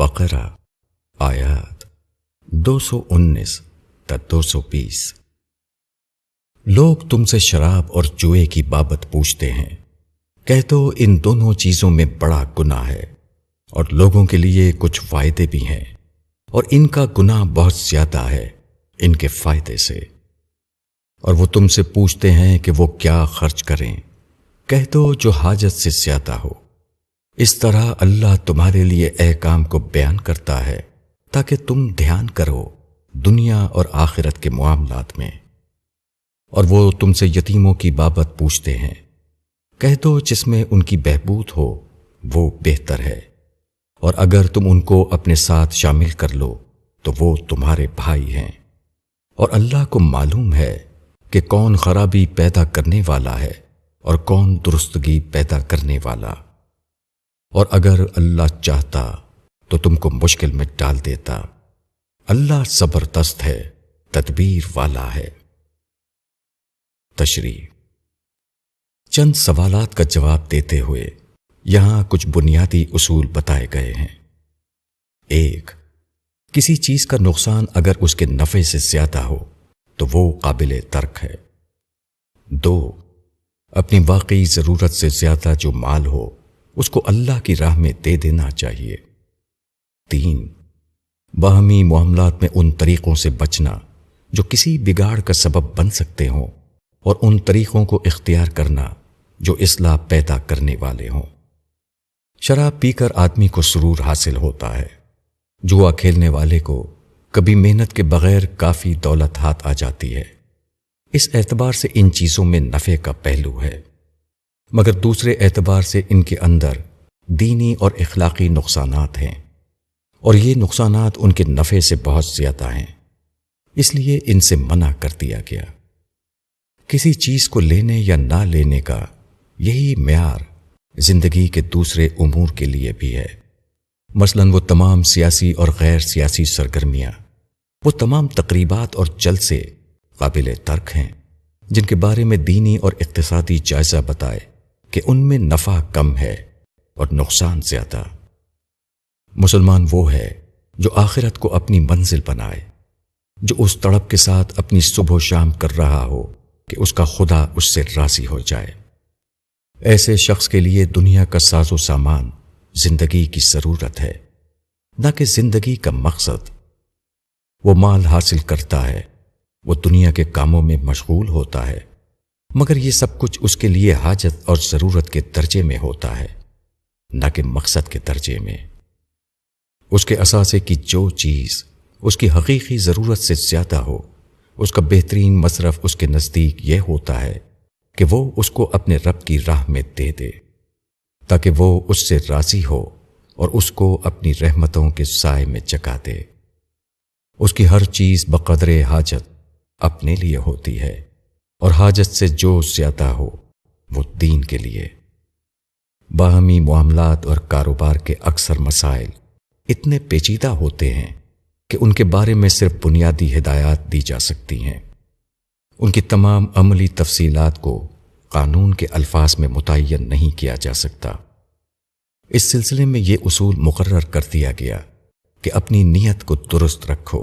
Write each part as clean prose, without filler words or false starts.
بقرہ آیات 219 تا 220۔ لوگ تم سے شراب اور جوئے کی بابت پوچھتے ہیں، کہہ دو ان دونوں چیزوں میں بڑا گناہ ہے، اور لوگوں کے لیے کچھ فائدے بھی ہیں، اور ان کا گناہ بہت زیادہ ہے ان کے فائدے سے۔ اور وہ تم سے پوچھتے ہیں کہ وہ کیا خرچ کریں، کہہ دو جو حاجت سے زیادہ ہو۔ اس طرح اللہ تمہارے لیے احکام کو بیان کرتا ہے تاکہ تم دھیان کرو دنیا اور آخرت کے معاملات میں۔ اور وہ تم سے یتیموں کی بابت پوچھتے ہیں، کہہ دو جس میں ان کی بہبود ہو وہ بہتر ہے، اور اگر تم ان کو اپنے ساتھ شامل کر لو تو وہ تمہارے بھائی ہیں، اور اللہ کو معلوم ہے کہ کون خرابی پیدا کرنے والا ہے اور کون درستگی پیدا کرنے والا۔ اور اگر اللہ چاہتا تو تم کو مشکل میں ڈال دیتا، اللہ زبردست ہے، تدبیر والا ہے۔ تشریح۔ چند سوالات کا جواب دیتے ہوئے یہاں کچھ بنیادی اصول بتائے گئے ہیں۔ 1، کسی چیز کا نقصان اگر اس کے نفع سے زیادہ ہو تو وہ قابل ترک ہے۔ 2، اپنی واقعی ضرورت سے زیادہ جو مال ہو اس کو اللہ کی راہ میں دے دینا چاہیے۔ 3، باہمی معاملات میں ان طریقوں سے بچنا جو کسی بگاڑ کا سبب بن سکتے ہوں، اور ان طریقوں کو اختیار کرنا جو اصلاح پیدا کرنے والے ہوں۔ شراب پی کر آدمی کو سرور حاصل ہوتا ہے، جوا کھیلنے والے کو کبھی محنت کے بغیر کافی دولت ہاتھ آ جاتی ہے۔ اس اعتبار سے ان چیزوں میں نفع کا پہلو ہے، مگر دوسرے اعتبار سے ان کے اندر دینی اور اخلاقی نقصانات ہیں، اور یہ نقصانات ان کے نفع سے بہت زیادہ ہیں، اس لیے ان سے منع کر دیا گیا۔ کسی چیز کو لینے یا نہ لینے کا یہی معیار زندگی کے دوسرے امور کے لیے بھی ہے۔ مثلاً وہ تمام سیاسی اور غیر سیاسی سرگرمیاں، وہ تمام تقریبات اور جلسے قابل ترک ہیں جن کے بارے میں دینی اور اقتصادی جائزہ بتائے کہ ان میں نفع کم ہے اور نقصان زیادہ۔ مسلمان وہ ہے جو آخرت کو اپنی منزل بنائے، جو اس تڑپ کے ساتھ اپنی صبح و شام کر رہا ہو کہ اس کا خدا اس سے راضی ہو جائے۔ ایسے شخص کے لیے دنیا کا ساز و سامان زندگی کی ضرورت ہے، نہ کہ زندگی کا مقصد۔ وہ مال حاصل کرتا ہے، وہ دنیا کے کاموں میں مشغول ہوتا ہے، مگر یہ سب کچھ اس کے لیے حاجت اور ضرورت کے درجے میں ہوتا ہے، نہ کہ مقصد کے درجے میں۔ اس کے اثاثے کی جو چیز اس کی حقیقی ضرورت سے زیادہ ہو، اس کا بہترین مصرف اس کے نزدیک یہ ہوتا ہے کہ وہ اس کو اپنے رب کی راہ میں دے دے، تاکہ وہ اس سے راضی ہو اور اس کو اپنی رحمتوں کے سائے میں جگا دے۔ اس کی ہر چیز بقدر حاجت اپنے لیے ہوتی ہے، اور حاجت سے جو زیادہ ہو وہ دین کے لیے۔ باہمی معاملات اور کاروبار کے اکثر مسائل اتنے پیچیدہ ہوتے ہیں کہ ان کے بارے میں صرف بنیادی ہدایات دی جا سکتی ہیں۔ ان کی تمام عملی تفصیلات کو قانون کے الفاظ میں متعین نہیں کیا جا سکتا۔ اس سلسلے میں یہ اصول مقرر کر دیا گیا کہ اپنی نیت کو درست رکھو،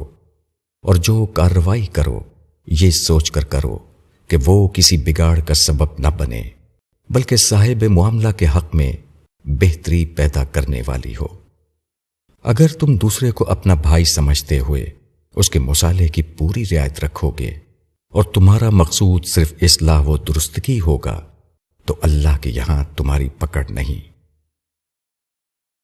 اور جو کارروائی کرو یہ سوچ کر کرو کہ وہ کسی بگاڑ کا سبب نہ بنے، بلکہ صاحب معاملہ کے حق میں بہتری پیدا کرنے والی ہو۔ اگر تم دوسرے کو اپنا بھائی سمجھتے ہوئے اس کے مصالحے کی پوری رعایت رکھو گے، اور تمہارا مقصود صرف اصلاح و درستگی ہوگا، تو اللہ کے یہاں تمہاری پکڑ نہیں۔